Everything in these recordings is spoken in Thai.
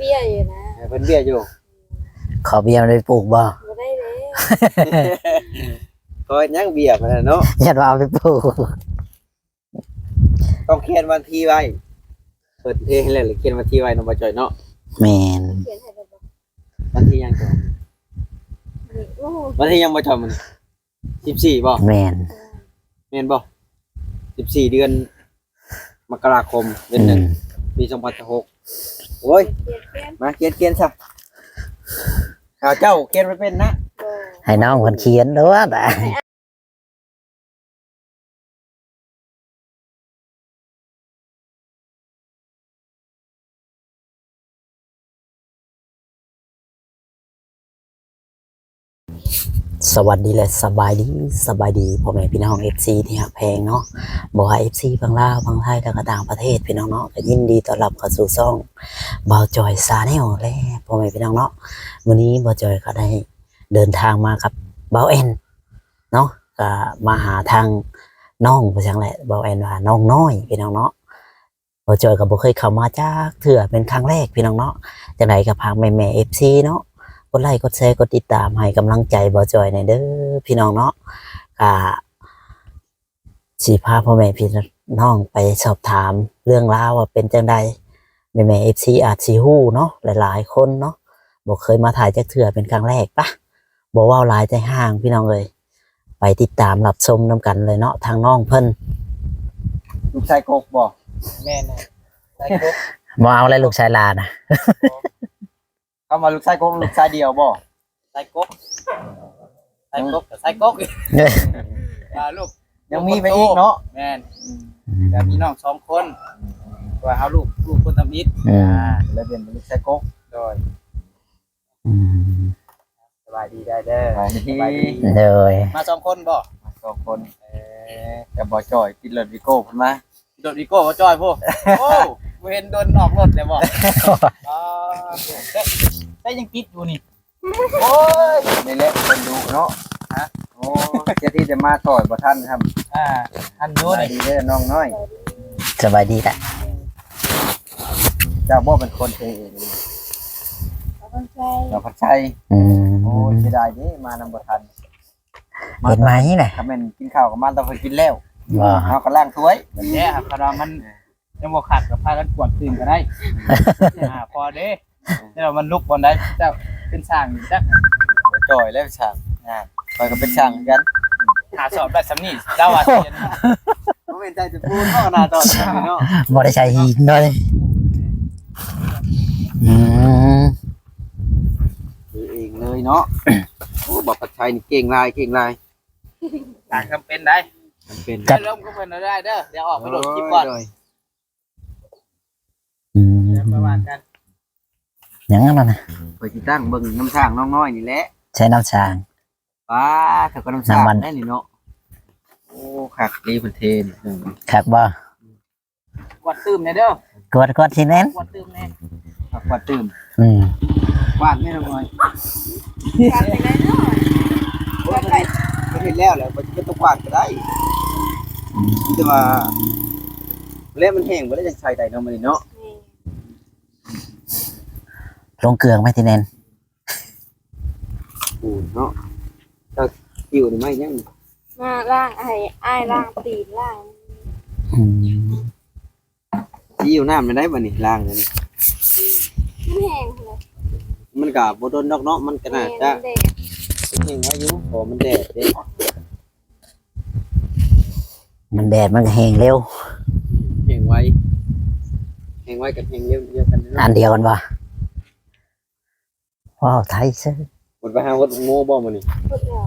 เบี้ยอยู่นะเพิ่นเบี้ยอยู่ขอเบียร์ไปปลูกบ่ บ่ได้เลย ก็ยังเบี้ยมันน่ะเนาะ ยัดว่าเอาไปปลูก ต้องเขียนวันที่ไว้เปิดเพลงเลยหรือเขียนวันที่ไว้นำบ่จ่อยเนาะ แม่น เขียนให้ได้บ่ วันที่ยังจ่อย โอ้ วันที่ยังบ่จ่อยมัน14บ่ แม่น แม่นบ่14เดือนมกราคมเดือนหนึ่งปี2016โอ้ย เขียน มาเขียนซะข่าวเจ้าเขียนบ่เป็นนะ บ่ ให้น้องเพิ่นเขียนเด้อได้ สวัสดีและสบายดีพ่อแม่พี่น้อง FC ที่ฮักแพงเนาะบ่ว่า FC บางลาวบางไทยแล้วก็ต่างประเทศพี่น้องเนาะก็ยินดีต้อนรับเข้าสู่ช่องบ่าวจอยซาแนลและพ่อแม่พี่น้องเนาะวันนี้บ่าวจอยก็ได้เดินทางมากับบ่าวแอนเนาะก็มาหาทางน้องว่าจังแหละบ่าวแอนว่าน้องน้อยพี่น้องเนาะบ่าวจอยก็บ่เคยเข้ามาจักเทื่อเป็นครั้งแรกพี่น้องเนาะจังไดก็พาแม่ๆ FC เนาะกดไลค์กดแชร์กดติดตามให้กำลังใจบ่จอยในเด้อพี่น้องเนาะสิพาพ่อแม่พี่น้องไปสอบถามเรื่องราวว่าเป็นจังใดแม่ๆ FC อาจสิฮู้เนาะหลายๆคนเนาะบ่เคยมาถ่ายจักเทื่อเป็นครั้งแรกปะบ่เว้าหลายใจห่างพี่น้องเอ้ยไปติดตามรับชมนํกันเลยเนาะทางน้องเพิ่น ลูกชายกกบ่แม่นชายกก บ่เอาเลยลูกชายลานะ เข้ามาลูกชายกกลูกชายเดียวบ่ ไส้กบไส้กบกับไส้กบลูก ยังมีไปอีกเนาะ แม่นแล้วมีน้อง2คนว่าเอาลูกคนทำอิฐ แล้วเป็นลูกชายกก โดย อืม สบายดีได้เด้อ ที่ เลย มา2คนบ่ 2คนกับบ่จ่อยติดรถวิโก้พุ่นมา โดดอีโก้บ่จอยพ่โอ้บ่เห็นโดนออกรถเลยบ่ได้ยังติดอยู่นี่ โอ้ยนี่แหละคนดูเนาะฮะโอ้เจ้าที่จะมาต่อยบ่ทันครับ อันนู้น ดีเด้อน้องน้อย สบายดีแหละ เจ้าบ่เป็นคนเทเอง เอาคนใช้ เราพัดชัย อืม โอ้เสียดายเด้มานำบ่ทัน เห็นไหมน่ะ ถ้าแม่นกินข้าวกับมันต้องไปกินแล้ว ว่า เฮาก็ล้างถ้วย แบบนี้ครับคารามันยังบ่ขาดกับพากันกวดตื่นก็ได้พอเด้แล้วมันลุกบ่ได้เจ้าเป็นสร้างอยู่จัก จ่อยแล้วช่างคอยก็เป็นช่างเหมือนกัน หาสอบได้สำนี่เจ้าว่าเรียน บ่เป็นใจจะพูดเนาะนาตอนนี้เนาะ บ่ได้ใช้หินเลยอืม คือเองเลยเนาะโอ้บอกพัดชัยนี่เก่งลายต่างจำเป็นได้ มันเป็น ได้ร่มก็เป็นได้เด้อเดี๋ยวออกไปโดดคลิปก่อน อืม เดี๋ยวประมาณกัน ยังงั้นนะ ไปที่ตั้งเบิ่งน้ำช่างน้องน้อยนี่แหละ ใช้น้ำชาง ป้าถ้าก็น้ำช่าง น้ำมัน ได้นี่เนาะโอ้คักดีเพิ่นเทน ครับบ่ วัดตื่มเนี่ยเด้อก ดที่แน่น วัดตื่มแน่ คักกว่าตื่ม อืม วาดแม่น้องน้อย ทำไปได้เนาะ โอ้ยมันเห็นแล้วแหละมันจะต้องวาดก็ได้แต่ว่าเล่มมันแห้งบ่ได้จังใช้ได้เนาะมื้อนี้เนาะ นี่ ลงเกลืองไหมที่แน่น โอ้เนาะเจ้าคิวนี่ไม่ยัง มาล่างอ้ายล่างตีนล่าง อืม คิวน้ำไม่ได้บ่นี่ล้างเลยนี่ มันแห้งเลย มันก็บ่โดนดอกเนาะมันก็น่าจะ เด็ก แห้งไว้อยู่พอมันแดดเด้ มันแดดมันก็แห้งเร็ว แห้งไว้กับแห้งเร็วเดียวกัน อันเดียวกันบ่ว้าวไทยซะ หมดไปหาวัดโมบ่มื้อนี้ พูดแล้ว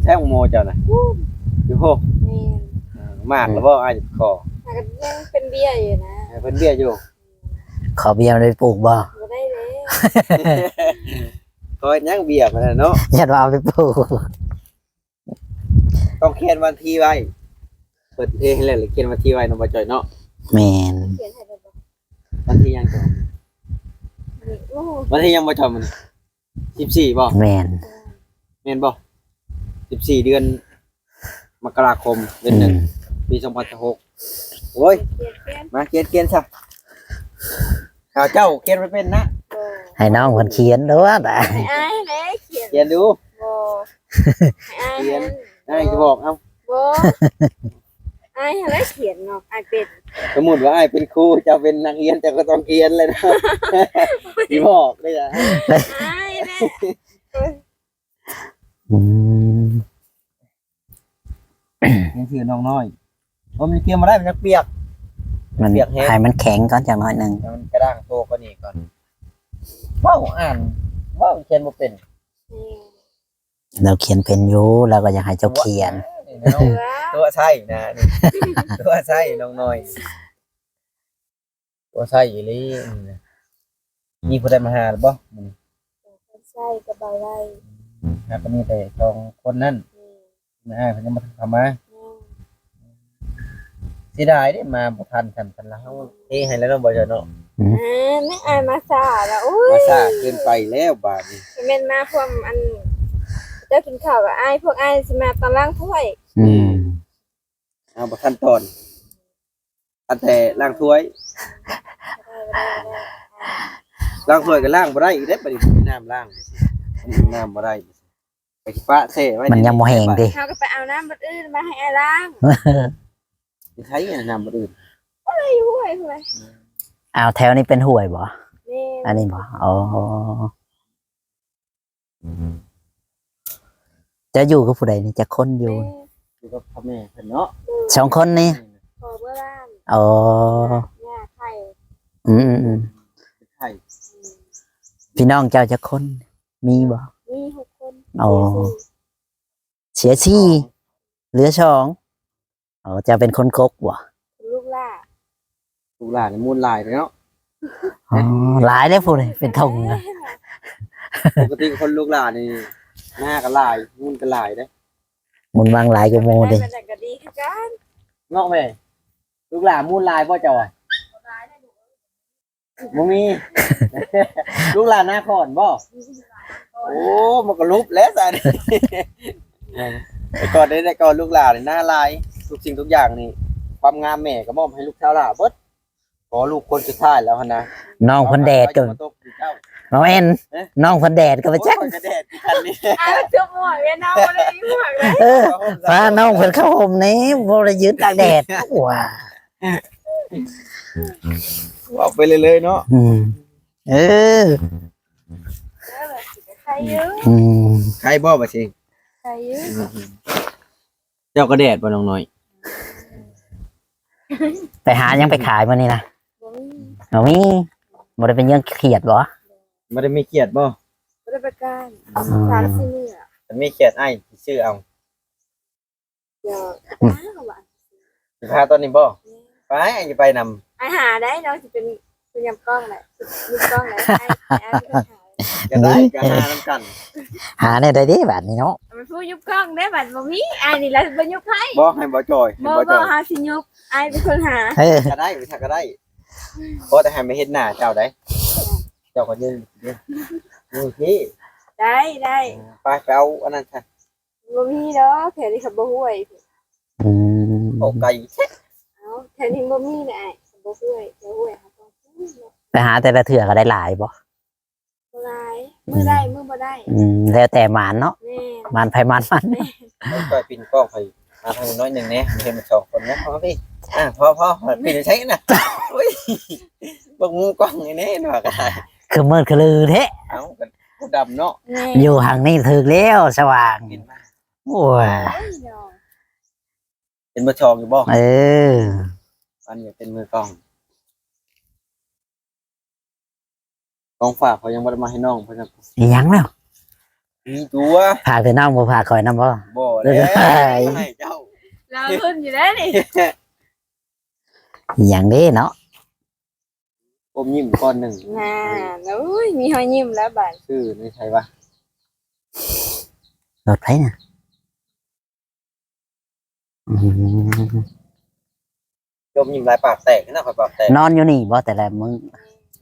แท้โมเจ้าน่ะอยู่โห นี่ มากแล้วบ่อ้ายขอ มันก็ยังเป็นเบี้ยอยู่นะ ให้เพิ่นเบี้ยอยู่ ขอเบียร์ไปปลูกบ่ บ่ได้เลย คอยยังเบี้ยมันน่ะเนาะ ยัดว่าเอาไปปลูก ต้องเขียนวันที่ไว้เปิดเพลงเลยหรือเขียนวันที่ไว้นำบ่จ่อยเนาะ แม่น เขียนให้ได้บ่ วันที่ยังจ่อย นี่โอ้ วันที่ยังบ่จ่อยมัน14บ่ แม่น แม่นบ่14เดือนมกราคมเดือนหนึ่งปี2016โอ้ย เขียน มาเขียนซะข่าวเจ้าเขียนบ่เป็นนะ บ่ ให้น้องเพิ่นเขียนด้วยแต่ ให้อายแหละเขียน เขียนดู บ่ให้อาย เขียน ให้ อ้ายจะบอกเอา บ่อายให้เขียนเนาะอายเป็น สมมุติว่าอ้ายเป็นครูเจะเป็นนักเรียนเจะก็ต้องเขียนเลยนะสิบอกได้จ้ะ อายแหละ อืม ยังคือน้องน้อยมันเกี่ยวมาได้มันจะเปียก มัน เปียกแห้ง ให้มันแข็งก่อนจักหน่อยหนึง แต่มันกระด้างโตกว่านี้ก่อนว้าวอ่านว้าวเขียนบ่เป็น นี่ เราเขียนเป็นอยู่เราก็อยากให้เจ้าเขียน นี่น้องตัวใช่นะนี่ตัวใช่น้องน้อยตัวใช่อีหลีมีผู้ใดมาหาหรือบ่มื้อนี้ ใช่กระเบาไล่ หาก็มีแต่สองคนนั้น นี่ นะเพิ่นยังบ่ทันเข้ามา นี่ เสียดายเด้มาบ่ทันกันพันละเฮาเทให้แล้วเนาะบ่เจ้าเนาะ ไม่อายมาซาแล้วโอ้ย มาซ่าเกินไปแล้วบาดนี้ แม่นมาพวกอันเจ้ากินข้าวกับอายพวกอายสิมาตอนล่างถ้วย อืม เอาบ่ทันตอนอันแต่ล้างถ้วยล้างถ้วยก็ล้างบ่ได้อีกเด้บัดนี้มีน้ำล้างน้ำบ่ได้ไปปะเซ่ไว้ มันยังบ่แห้งดิ เขาก็ไปเอาน้ำบัดอื่นมาให้อายล้าง สิใช้น้ำบ่อื่น ไอ้ห้วยห้วย เอาแถวนี้เป็นห่วยบ่ นี่ อันนี้บ่อ๋อจะอยู่กับผู้ใดนี่จะคนอยู่ อยู่กับพ่อแม่เพิ่นเนาะ สองคนนี่ พอเมื่อบ้าน อ๋อ เนี่ยไข่ อืมอืมอืม ไข่ พี่น้องเจ้าจะคนมีบ่ มี6 คน อ๋อ เสียชี่เหลือสองอ๋อจะเป็นคนกกบ่ ลูกล่า ลูกหลานนี่มูลหลายเนาะ อ๋อหลายเลยผู้ใดเป็นทงนะ ปกติคนลูกหลานนี่หน้าก็หลายมูลก็หลายเด้ มุนวางหลายกว่าโมเด้ มันก็ดีคือกัน เงาะแม่ลูกหลานมูลหลายบ่เจ้าอ่ะบ่มี ลูกหลานหน้าขอนบ่โอ้มันก็ลุบแล้วซะนี่ แต่ก่อนได้แต่ก่อนลูกหลานนี่หน้าลายทุกสิ่งทุกอย่างนี่ความงามแม่ก็มอบให้ลูกชาวหลาเบิดขอลูกคนสุดท้ายแล้วหั่นนะ น้องเพิ่นแดดก็ มาตกอยู่เจ้า น้องแอนน้องเพิ่นแดดก็ไปจัก โอ้ยกระแดดที่คันนี้ อายจุบหมวกเลยน้องบ่ได้มีหมวกเลย เออพาน้องเพิ่นเข้าห่มนี่บ่ได้ยืนตากแดดว้า เอาไปเลยๆเนาะ อืมเออ ใครเยอะ อืม ใครบ่บ่สิ ใครเยอะ เจ้ากระแดดบ่น้องน้อย ไปหายังไปขายมื้อนี้นะ บ่มี บ่มีบ่ได้เป็นเรื่องเครียดบ่ บ่ได้มีเกียรติบ่ บ่ได้ประกัน3-4มื้อ แต่มีเกียรติอ้ายชื่อเอา เดี๋ยวอ้าวว่ะ สิพาตอนนี้บ่ไปอ้ายจะไปนำ อายหาได้น้องสิเป็นยำกล้องแหละยุบกล้องแหละอายเป็นคนหา ก็ได้ก็หานํกัน หาได้เด้บัดนี้เนาะ มันพูดยุบกล้องได้บัดบ่มีอายนี่แหละบ่ยุบให้ บ่ให้บ่จอยให้ บ่ บ่จ บ่ อย หาสิยุบอายเป็นคนหา เออ ก็ได้ถ้าก็ได้โอ้แต่ให้ไม่เห็นหน้าเจ้าได้เจ้าก็ยืนนี่พี่ ได้ได้ ไปเอาอันนั้นค่ะ บ่มีดอกแถวนี้เขาบ่ห่วย อืม เอาไก่ เอ้าแถวนี้บ่มีนะอ้ายบ่ห่วยแถวห่วยเขาต้อง ไปหาแต่ละเถื่อก็ได้หลายบ่ บ่หลายมื้อได้มื้อบ่ได้ อืมแล้วแต่หมานเนาะ แม่ หมานไผหมานมัน เอาไก่ปิ่นกล้องไปมาทางน้อยหนึงแน่เห็นมันสองคนนะพอพี่พอปิ่นใช้น่ะอุ้ยบักงูกล้องนี่แน่หน่อยก็ได้ คือมืดคือลือแท้ เอากันผู้ดำเนาะ แม่ อยู่ห่างนี่ถึกแล้วสว่าง เห็นมา โอ้ย ดอก เป็นมือชองอยู่บ่ เออ อันนี้เป็นมือกล้องกองฝากเขายังบ่ได้มาให้น้องเพิ่น อีหยังแล้ว มีตัว พาไปน้ำบ่พาคอยน้ำบ่ บ่แล้วให้เจ้า เราทุนอยู่แล้วนี่ อีหยังเด้เนาะ อมยิ้มก้อนหนึ่ง น่าอุ้ยมีหอยยิ้มแล้วบัด ชื่อนี่ใช่ปะ รถไผน่ะอืม อมยิ้มลายปากแตกนะคอยปากแตก นอนอยู่นี่บ่แต่ละมึง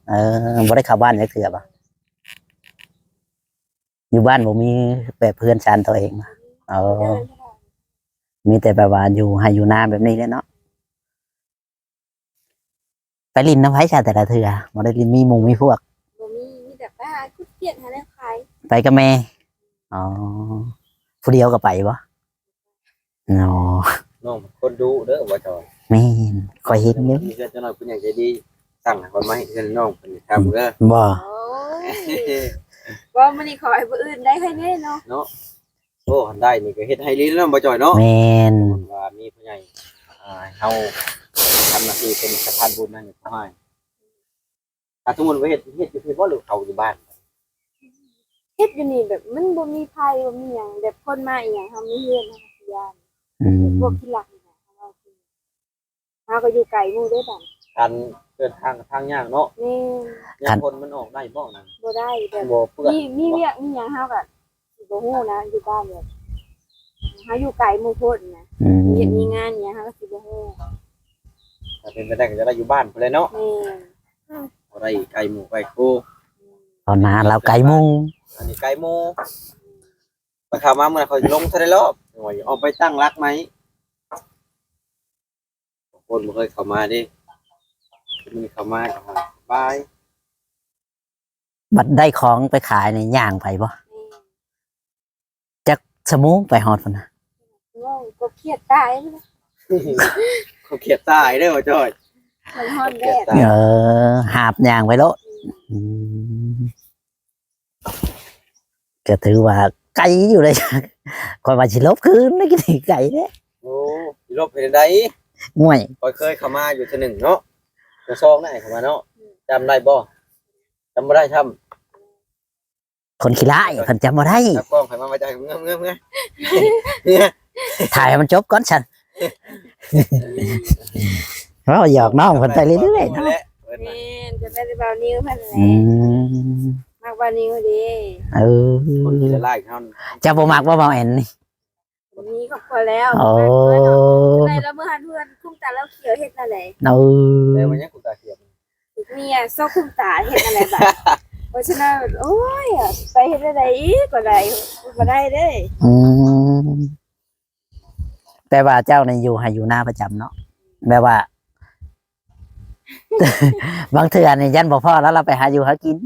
เออบ่ได้เข้าบ้านจักเทื่อบ่อยู่บ้านบ่มีแบบเพื่อนชานตัวเองบ่เออมีแต่แบบว่าอยู่ให้อยู่นาแบบนี้แหละเนาะไปลินน้ำไผชาแต่ละเทื่อบ่ได้ลินมีหมู่มีพวก บ่มีมีแต่ ไปหาคุดเกียนหาแนวขาย ไปกับแม่อ๋อผู้เดียวก็ไปบ่เนาะ น้องคนดูเด้อบ่จอย แม่นคอยเห็นอยู่ มีเพื่อนเจ้าน้อยเพิ่นอยากจะดีสั่งให้คนมาให้เพื่อนน้องเพิ่นทำเด้อ บ่ โอ้ยว่ามันนี่ขอให้ผู้อื่นได้แค่นี้เนาะ เนาะโอ้หันได้นี่ก็เฮ็ดให้ลีแล้วบ่จอยเนาะ แม่น ว่ามีผู้ใหญ่เฮาทำหน้าที่เป็นสะพานบุญนั่นนี่เขาให้ถ้าสมมุติว่าเฮ็ดอยู่ที่บ่หรือเขาอยู่บ้าน เฮ็ดอยู่นี่แบบมันบ่มีภัยบ่มีหยังแบบคนมาอีหยังเฮามีเฮือนเฮาก็สิย่าน อืม พวกที่หลักนี่นะเฮาก็อยู่ไกลหมู่เด้อบัด การเดินทางกับทางยากเนาะ แม่น ยามคนมันออกได้บ่นั่น บ่ได้แบบ บ่เปื้อน มีเวียกมีหยังเฮาก็สิบ่ฮู้นะอยู่บ้านแบบเฮาอยู่ไกลหมู่โพดนะ อืม มีงานหยังเฮาก็สิบ่ฮู้ ถ้าเป็นไปได้ก็จะได้อยู่บ้านพุ่นเลยเนาะ แม่น บ่ได้ไกลหมู่ไกลครู ตอนนั้นเราไก่มุง อันนี้ไกลหมู่ไปเข้ามาเมื่อเขาลงทะเลรอบว่าออกไปตั้งรักไหมคนบ่เคยเข้ามาดิมีเข้ามาก็บาย บัดได้ของไปขายในย่างไปบ่จักสมูงไปฮอดพุ่นน่ะ งงก็เครียดตายเลยนะ เขาเขียดตายเด้อว่าจ้อย มันฮ้อนแดด เออหาบย่างไปโลดอืมก็ถือว่าไก่อยู่เลย คอยว่าสิลบคืนได้กินไก่เด้ โอ้ยลบไปได้ ง่วย คอยเคยเข้ามาอยู่ทีหนึ่งเนาะจะซองได้เข้ามาเนาะจำได้บ่จำบ่ได้ทำ คนขี้ร้ายเพิ่นจำบ่ได้ จับกล้องให้มาใจเงื้อเนี่ย ถ่ายให้มันจบก่อนฉัน เราหยอกน้องเพิ่นไปเรื่อยๆ นั่น เนาะ แหละเพิ่น แม่ น่ะ นจะได้เบานิ้วเพิ่นแหละ อืม มักเบานิ้วดี เออ คนที่จะไล่เขา จะบ่มักบ่เบาแอนนี่ มีครอบครัวแล้ว โอ้ ในแล้วเมื่อหันเพื่อนคุ้มตาแล้วเขียวเฮ็ดนั่นแหละ เออ แล้วมันยังกูตาเขียบ เมียซอกคุ้มตาเฮ็ดนั่นแหละบัดเพราะฉะนั้นโอ้ยไปเฮ็ดได้อีกก็ได้บ่ได้เด้ อืมแต่ว่าเจ้านี่อยู่ให้อยู่หน้าประจำเนาะแบบว่า บางเทื่อนี่ยันบ่พอแล้วเราไปหาอยู่หากิน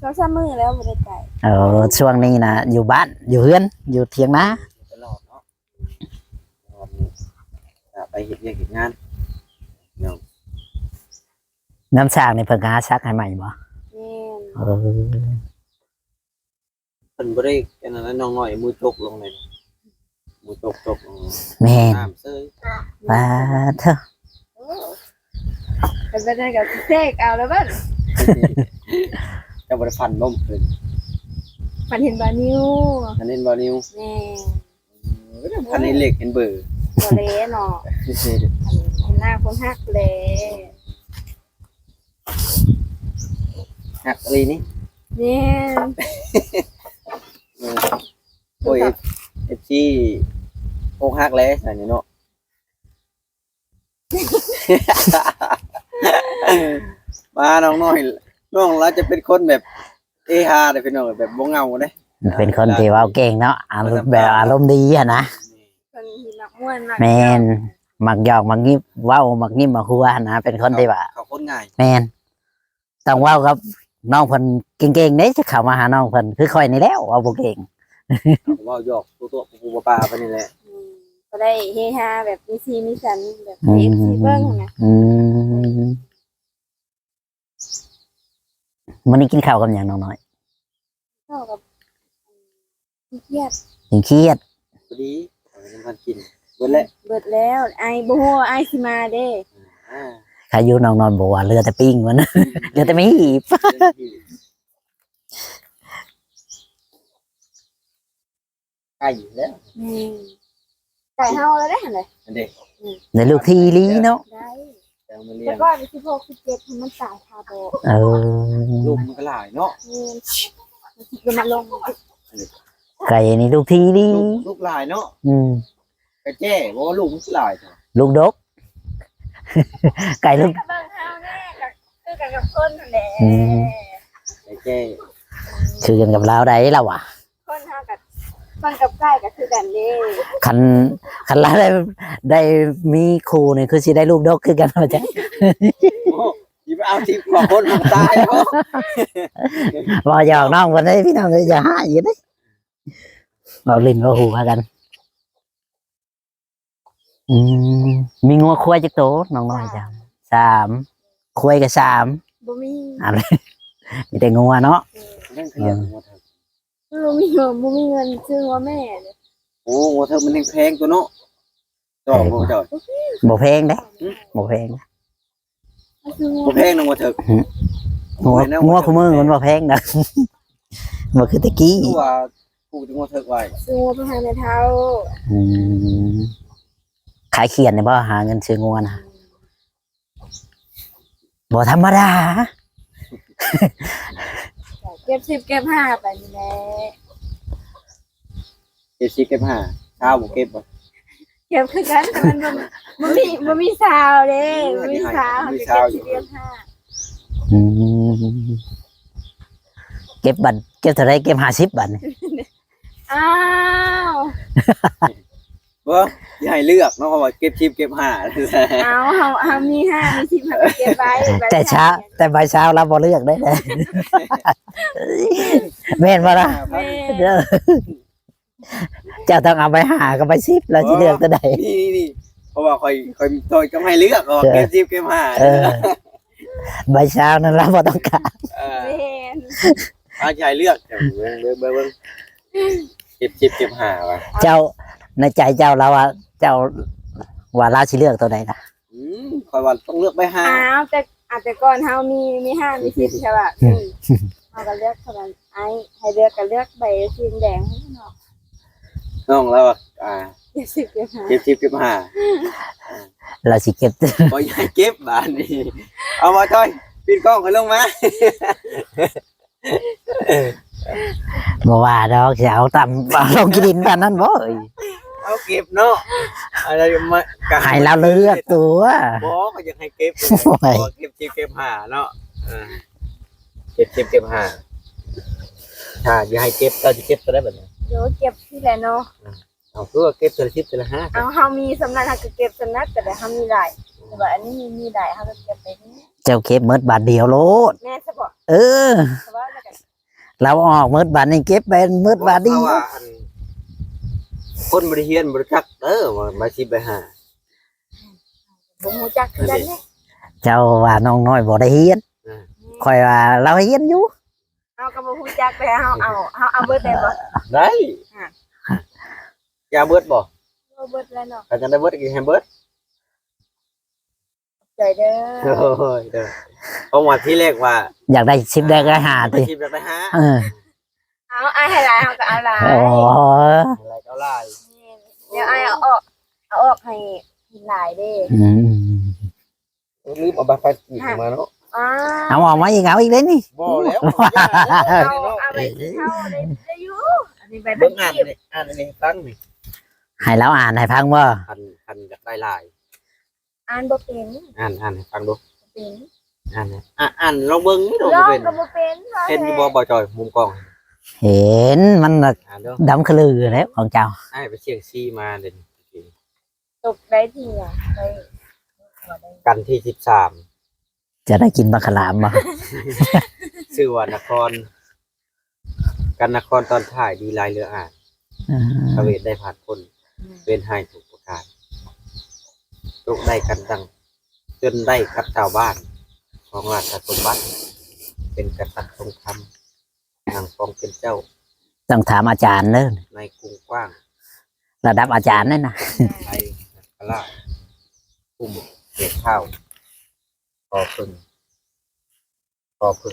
2-3มื้อแล้วบ่ได้ไป เออช่วงนี้นะอยู่บ้านอยู่เฮือนอยู่เถียงนา ตลอดเนาะไปเฮ็ดเรื่องเฮ็ดงาน น้ำสร้างนี่เพิ่นก็หาซักให้ใหม่บ่ แม่น เออ เพิ่นบ่ได้อันนั้นน้องน้อยมือจกลงเลยมือจกลง แม่น น้ำเซ้ย ปาเถอะ โอ้เป็นไปได้กับเทกเอาแล้วบัด จะบ่ได้ฟันล้มเพิ่น มันเห็นบานิ้ว อันนี้บ่นิ้ว แม่ อันนี้เล็กเห็นเบอร์ บ่เละเนาะเห็นหน้าคนฮักแล หักอะไรนี่ แม่น โอ้ย FC โอ้หักแล้วอันนี้เนาะ มาน้องน้อยน้องเราจะเป็นคนแบบเอฮาเด้อพี่น้องแบบบ่เหงาเด้ เป็นคนที่เว้าเก่งเนาะอารมณ์แบบอารมณ์ดีอะนะ เพิ่นสิมักม่วนมาก แมนมักหยอกมักงิบเว้ามักงิบมักหัวนะเป็นคนที่ว่า เขาคนง่าย แมนต้องเว้ากับน้องเพิ่นเก่งๆเด้จะเข้ามาหาน้องเพิ่นคือค่อยนี่แล้วเว้าบ่เก่ง เขาเว้าหยอกตัวปูปลาไปนี่แหละ ก็ได้เฮฮาแบบมีซีมีสันแบบเอฟซีเบิ้งนะ อืมมื้อนี้กินข้าวกับหยังน้องน้อย เข้ากับเครียด กินเครียด พอดีเอาน้ำพันกินเบิดแล้ว เบิดแล้วไอบ่ฮู้ว่าไอสิมาเด้ อ่า ใครอยู่น้องนอนบอกว่าเรือแต่ปิ้งมัน เรือแต่ไม่หีบ ใกล้อยู่แล้ว ไก่เฮาแล้วได้หั่นเลย อันเด็ก ในลูกทีลีเนาะ ได้ แต่มาเลี้ แล้ ยว ง ก็16 17มันตายคาโบ เออ ลูกมันก็หลายเนาะ มันมาลง ไก่นี่ลูกทีลี ลูกหลายเนาะ อืม ไก่แจ้บอกว่าลูกมันหลายจ้ะ ลูกดก ไก่ลูก กับเบิ่งเฮาแน่ก็คือกันกับคนนั่นแหละ อืม ไก่แจ้ คือกันกับเราได้แล้วอ่ะ คนเฮากับคนกับไก่ก็คือกันเด้ คันเราได้มีครูนี่คือสิได้ลูกดกคือกันว่าจ้ะ โอ้ยไป เอาที่กว่าคนมันตายเนาะ บ่หยอกน้องวันนี้พี่น้องอย่าหาอยู่เด้เราลิ้นเราหูกันมีงัวควายจักโตน้องน้อยจ้ะ3ควายก็3บ่มี อะไรมีแต่งัวเนาะ นั่นคืออย่างงัวเถิก บ่มีเงินซื้อว่าแม่เลย โอ้งัวเถิกมันแพงตัวเนาะจอดบ่จอด บ่แพงเด้บ่แพง ซื้อ บ่แพงนะงัวเถิก งัวคู่มือมันบ่แพงดอก บ่คือตะกี้ ตัวปลูกงัวเถิกไว้ ซื้อไปหาแม่เฒ่า อืมขายเขียนเนี่ยบ่หาเงินซื้องัวนะบ่ธรรมดา เก็บ10เก็บ5ไปนี่แหละ เก็บสิเก็บห้าเช้าบ่เก็บบ่ เก็บคือกันแต่มันบ่มีซาวเด้บ่มีซาวเก็บ10เก็บ5 อืมเก็บบัตรเก็บเท่าไรเก็บ50บาทนี่ อ้าว บ่สิให้เลือกเนาะเพราะว่าเก็บ10เก็บห้า เอาเฮามี5มี10เฮาก็เก็บไว้ แต่ใบเช้าเราบ่เลือกได้เลย แม่นบ่ล่ะ แม่ เด้อเจ้าต้องเอาใบ5กับใบ10แล้วสิเลือกตัวใด นี่เพราะว่าค่อยต่อยก็ให้เลือกเก็บ10เก็บห้า เออใบเช้านั้นเราบ่ต้องการ แม่น ถ้าสิให้เลือกเบิ่งเก็บ10เก็บห้าว่ะ เจ้าในใจเจ้าเราว่าเจ้าว่าเราสิเลือกตัวใดล่ะ ค่อยว่าต้องเลือกใบห้า อ้าวแต่ก่อนเฮามี5มี10ใช่ป่ะเฮาก็เลือกเท่านั้นให้เลือกก็เลือกใบสีแดงให้เนาะ น้องแล้ว10เก็บ5 เก็บ10เก็บห้า เราสิเก็บ บ่อยากเก็บบาดนี้เอามาจ้อยปิดกล้องให้ลงมา บ่ว่าดอกสิเอาตำเอาลงกินดินปานนั้นบ่เอ้ย เอาเก็บเนาะอะไรมา ให้เราเลือกตัว บ่ก็อยากให้เก็บ โอ้ย เก็บ10เก็บห้าเนาะเก็บ10เก็บห้าถ้าอย่าให้เก็บเราจะเก็บตัวได้บัดนี้ เดี๋ยวเก็บที่แหละเนาะ เอาคือว่าเก็บตัวละ10ตัวละห้า เอาเฮามีสำนักเฮาก็เก็บสำนักแต่เฮามีหลายแต่ว่าอันนี้มีหลายเฮาก็เก็บไปนี่ เจ้าเก็บหมดบาทเดียวโลด แม่ซะบ่ เออ แต่ว่าแล้วก็ เราออกหมดบาทนี่เก็บไปหมดบาทเดียว ว่าคนบริเฮียนบริจักมา10ไปห้า บ่ฮู้จักคือกันเด้ เจ้าว่าน้องน้อยบ่ได้เฮียนข่อยว่าเราเฮียนอยู่ เฮาก็บ่ฮู้จักแต่เฮาเอาเบิดได้บ่ ได้อย่าเบิดบ่ เอาเบิดแล้วเนาะ ถ้าจะได้เบิดก็ให้เบิด ใจเด้อ โอ้ยเด้อเพราะว่าที่แรกว่า อยากได้10ได้ก็หา ไป ติ 10ไปห้า เออ เอาให้หลายเฮาก็เอาหลาย โอ้ อะไรก็ไล่ เดี๋ยวเอาออกให้หลายเด้ อืม ลืมเอาบัตรไปอีกมาเนาะ อ้า เอาออกมาอีกเอาอีกเลยนี่ บ่แล้ว เอาไปเข้าได้อยู่อันนี้ไปเป็ เบิ่ น งอ่าน กีบ นี่อ่านอันนี้ฟังนี่ ให้เราอ่านให้ฟังว่า คันอยากได้ลาย อ่านบ่เป็น อ่านให้ฟังดู เป็น อ่านลองเบิ่งนี่ดู ร้ บ่ อง เป็น ก็บ่เป็นว่า เห็นอยู่บ่จอยมุมกล้อง เห็นมันน่ะ อ่านเด้อ ดำคลือแล้วของเจ้า ให้ไปเชียงซีมาเด่น ตกได้ทีอ่ะได้บ่ได้ กันที่13 จะได้กินบักขลามบ่ ชื่อว่านครกันนครตอนท้ายดีลายเรืออ่านพระเวทได้ผ่านพ้นเป็นให้ถูกประการตกได้กันดังจนได้กับชาวบ้านของราชสมบัติเป็นกษัตริย์ทรงธรรมนางฟองเป็นเจ้า ต้องถามอาจารย์เด้อ ในกรุงกว้าง ระดับอาจารย์นั่นน่ะ ไทยกะลาปุ่มเก็บข้าวพอพึ่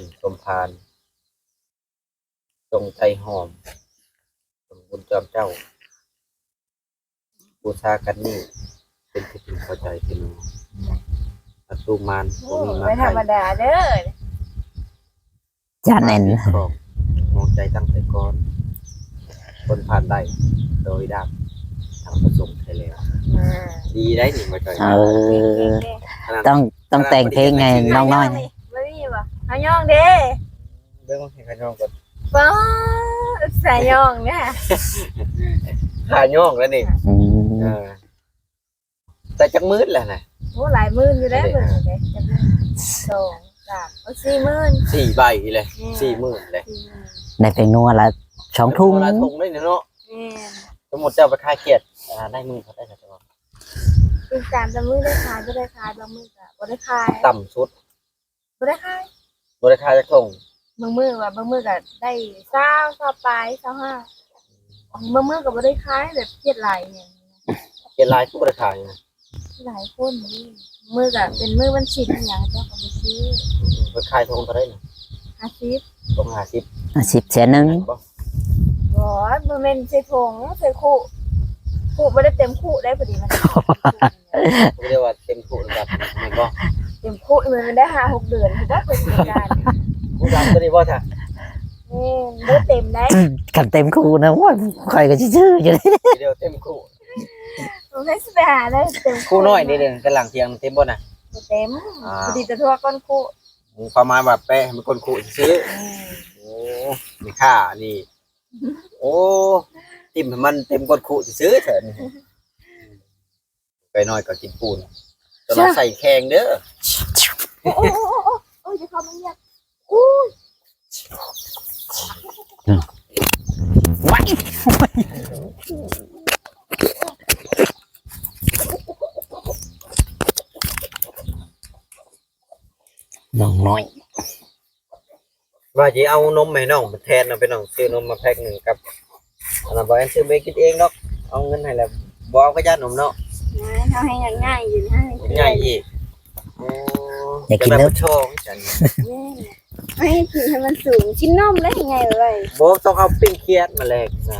งสมพานจงใจหอมจงบุญจอมเจ้าบูชากันนี่เป็นที่พึงพอใจเป็นประตูมาร โอ้ มีมา ไม่ธรรมดาเด้อ อาจารย์เน้น ของมองใจตั้งแต่ก่อนคนผ่านได้โดยดักทางประสงค์ไทยแล้วดีได้หนิมาจอย เออต้องแต่งเพลงไงน้องน้อยนี่ บ่มีบ่เอาย่องเด้ เรื่องให้ขย่องก่อน ป้าใส่ย่องเนี่ย ขย่องแล้วนี่ อืม แต่จักมืดแหละนะ โอ้หลายหมื่นอยู่แล้วเบิ่งเด้จักสอง เอา40,000 4ใบเลย40,000เลย ในเพลงนัวละ2ทุ่ง ละทงได้เนาะ แม่น สมมุติเจ้าไปคายเขียดได้มือเขาได้จังว่า เป็นการจะมื้อได้ขายบ่ได้ขายบางมื้อก็บ่ได้ขาย ต่ำสุด บ่ได้ขาย บ่ได้คายจักทง บางมื้อว่าบางมื้อก็ได้20ปลาย25บางมื้อก็บ่ได้ขายแบบเครียดหลายเนี่ย เขียดลายทุกบ่ได้คายนะ หลายคนนี่มื้อก็เป็นมื้อวันศิลป์หยังเจ้าก็บ่ซื้อ เพิ่นคายทงเท่าไหร่น่ะ 50 ทง50 10แสนหนึง บ่ บ่บ่แม่นใส่ถุงใส่คู่บ่ได้เต็มคู่ได้พอดีมัน ผมเรียกว่าเต็มถูกระดับแม่นบ่ เต็มคู่มันได้5-6 เดือนถือว่าเป็นการ ผู้ดำตัวนี้บ่ท่ะ นี่บ่เต็มได้ กันเต็มคู่นะว่าข่อยก็ชื่ออยู่เลย เดียวเต็มคู่ ผมให้สิไปหาได้เต็ม คู่น้อยนี่เด้กำลังเที่ยงเต็มบ่น่ะ บ่เต็มพอดีจะทั่วก้อนคู่ ประมาณว่าแปะให้มันคนคู่ซื้อโอ้มีค่านี่โอ้ติ่มให้มันเต็มคนคู่ซื้อเถอะนี่ไปน้อยก็กินปูนตอนเราใส่แข่งเด้อ โอ้จะเข้ามาเรียกอู้ ว้ายน้องน้อย ว่าสิเอานมให้น้องมาแทนเอาไปน้องซื้อนมมาแพ็คหนึงกับอันนั้นบ่ให้ซื้อไปกินเองเนาะเอาเงินให้แล้วบ่เอาก็ย่านนมเนาะ เฮาให้ง่ายๆอยู่นะ ง่ายอีกโอ้ อยากกินเนอะ โชว์ฉัน ให้กินให้มันสูงกินนมได้ยังไงเว้ย บ่ต้องเอาปิ้งเครียดมาแลกนะ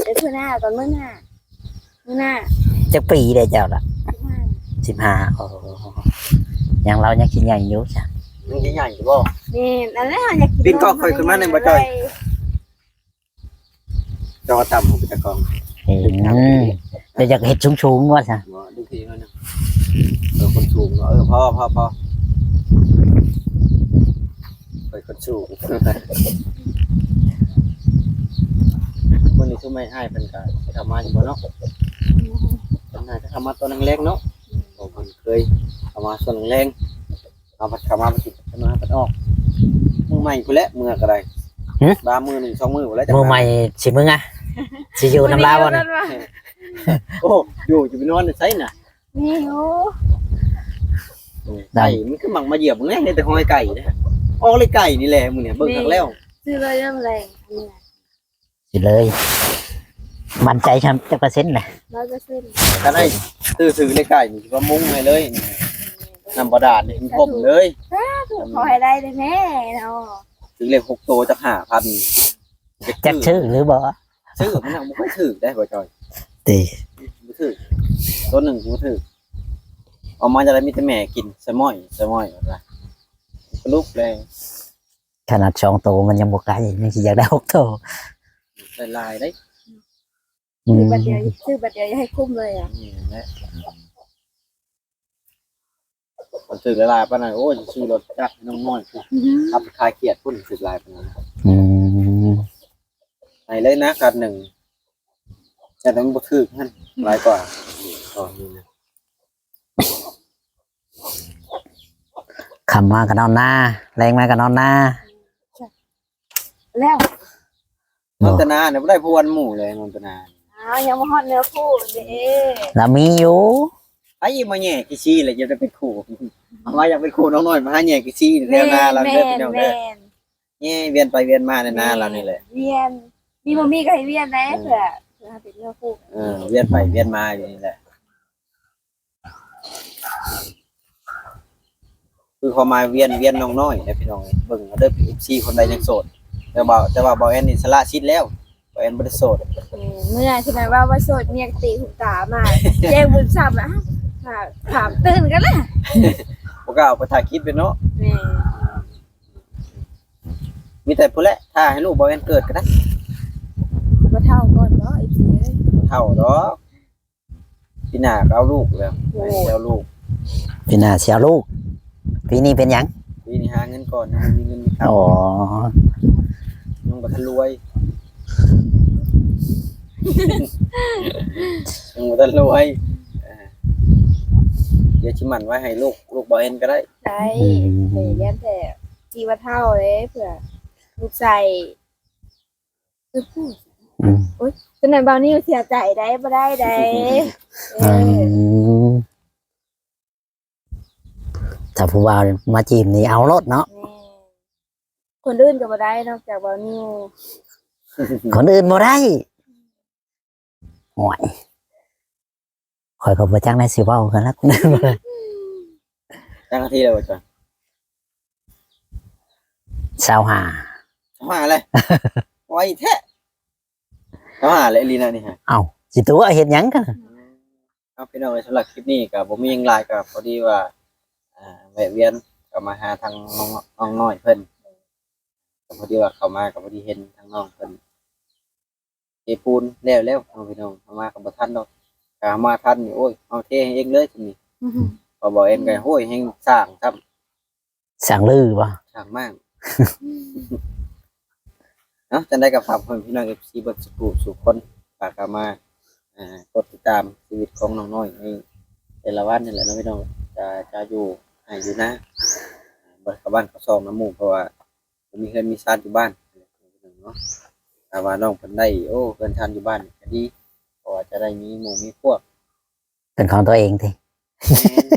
เดี๋ยวเทื่อหน้าก่อนมื้อหน้า จักปีได้เจ้าล่ะ15โอ้ยังเรายังกินใหญ่อยู่จ้ะ มันสิใหญ่อยู่บ่ นี่นั่นแหละอยากกิน ปิ้งก็ค่อยขึ้นมาในบ่จ้อย จอต่ำของตะกอง แต่อยากเห็ดสูงๆว่าจ้ะ บ่ดูทีแล้วนะคนสูงเนาะพอไปคนสูงคนนี้ซุไม่ให้เพิ่นก็ไปทำมาอยู่บ่เนาะเพิ่นน่าจะทำมาตัวแรงๆเนาะผมเคยทำมาส่วนแรงเอาพัดเข้ามาบ่สิทำมาพัดออกมือใหม่พุ่นแหละมือก็ได้บามือ1 2มือพุ่นแหละ มือใหม่สิมึงอ่ะสิอยู่น้ำลาวบ่น่ะ โอ้อยู่จะไปนอนไสน่ะ นี่โอ้ ไก่มันก็มักมาเหยียบมึงในแต่หอยไก่นะออกเลยไก่นี่แหละมึงเนี่ยเบิ่งครั้งแล้ว ซื้อเลยเริ่มแรงอันนี้ สิเลย มั่นใจทำจักเปอร์เซ็นต์น่ะ 100% ถ้าได้ซื้อเลยไก่นี่ว่ามุ้งให้เลยน้ำบาดาลนี่ผมเลย ขอให้ได้เลยแม่เนาะ ซื้อเลข6ตัวจะ5,000 จักชื่อหรือบ่ ซื้อมันเอาบ่ค่อยถือได้บ่จอย ติ บ่ถือตัวหนึ่งบ่ถือเอามาจะได้มีแต่แม่กินสะม้อยว่าล่ะลูกแรง ขนาด2ตัวมันยังบ่ไกลยังสิอยากได้6ตัว ลายได้ ซื้อบัตรเดียวอย่าให้คุ้มเลยอ่ะ นี่แหละมันซื้อลายปานนั้นโอ้ยซื้อรถจักรน้องน้อยขับคายเกียดพุ่นซื้อลายปานนั้น อืม ไหนเลยนะการหนึ่งแต่ต้องบ่ถึกนั่นหลายกว่าตอนนี้นะ คำมาก็นอนหน้าแรงมาก็นอนหน้า แล้ว นนตนาเนี่ยบ่ได้พวนหมู่เลยนนตนา ยังมาฮอดเนื้อคู่เด้ แล้วมีอยู่ ไอ้มาแย่กี่ซี่เลยจะได้เป็นครูเอามาอยากเป็นครูน้องน้อยมาหาแย่กี่ซี่แนวนาเราเด้อพี่น้องเด้อแย่เวียนไปเวียนมาในนาเรานี่แหละ เวียนมีบ่มีก็ให้เวียนนะเผื่อเป็นเนื้อคู่ เวียนไปเวียนมาอยู่นี่แหละคือพอมาเวียนน้องน้อยนะพี่น้องเบิ่งเอาเด้อ FC คนใดยังโสดแต่ว่าบ่แอนนี่สละชิดแล้วบ่แอนบ่ได้โสด เมื่อใช่ไหมว่าโสดเมียตีหูตามาแจ้งบุญซ้ำอ่ะถามตื่นกันเลย บ่กล้าเอาไปถ่ายคลิปเลยเนาะ นี่ มีแต่ผู้แหละถ้าให้ลูกบ่แอนเกิดก็ได้ มาเท่าก่อนเนาะอีกทีเลย เท่าดอกพี่หน้าก็เอาลูกแล้วเอาลูก พี่น่าสิเอาลูกปีนี้เป็นหยัง ปีนี้หาเงินก่อนยังมีเงินมีข้าว อ๋อ ยังบ่ทันรวยยังบ่ทันรวย ดี๋ยวชิมันไว้ให้ลูกบ่เห็นก็ได้ ได้เลยแย่แต่ทีว่าเท่าเลยเผื่อลูกใส่ อืม จนไหนเบานี่เสียใจได้บ่ได้ได้เอ อื อ มถ้าผู้บ่าวมาจีบนี่เอารถเนาะ แม่คนอื่นก็บ่ได้นอกจากเบานิว คนอื่นบ่ได้ห่วยข่อยก็บ่จักได้สิเว้ากันแล้วคนอื่นบ่ได้ จังนาทีเลยว่าจ้ะ สาวหา มาเลยไว้แท้มาเลยลีน่านี่ฮะ เอ้าสิตัวเฮ็ดหยังกัน เอาพี่น้องสำหรับคลิปนี้ก็บ่มีหยังหลายก็พอดีว่าแวะเวียนก็มาหาทางน้องน้อยเพิ่นก็พอดีว่าเข้ามาก็พอดีเห็นทางน้องเพิ่นเทปูนแล้วเอาพี่น้องเอามาก็บ่ทันดอกก็มาทันนี่โอ้ยเอาเทให้เองเลยจังนี้พอบอกเองก็โอ้ยแฮงสร้างครับ สั่งลือบ่ สร้างมากเนาะจังได้ก็ฝากพี่น้อง FC เบิดสุขคนฝากเข้ามากดติดตามชีวิตของน้องน้อยในแต่ละวันนี่แหละเนาะพี่น้องจะอยู่ให้อยู่นะบ่เข้าบ้านเข้าซองน้ำหมู่เพราะว่าผมมีเงินมีชาติอยู่บ้านเนาะถ้าว่าน้องเพิ่นได้โอ้เพิ่นทานอยู่บ้านก็ดีเพราะว่าจะได้มีหมู่มีพวก เป็นของตัวเองติ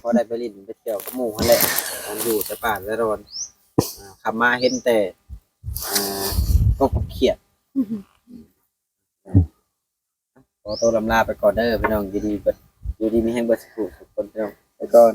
พอได้ไปลิ้นไปเที่ยวกับหมู่นั่นแหละมันอยู่แต่ป่าและรอนขับมาเห็นแต่ก็เขียดขอตัวลำลาไปก่อนเด้อพี่น้องอยู่ดีมีแห่งเบิดสุขทุกคนพี่น้องไปก่อน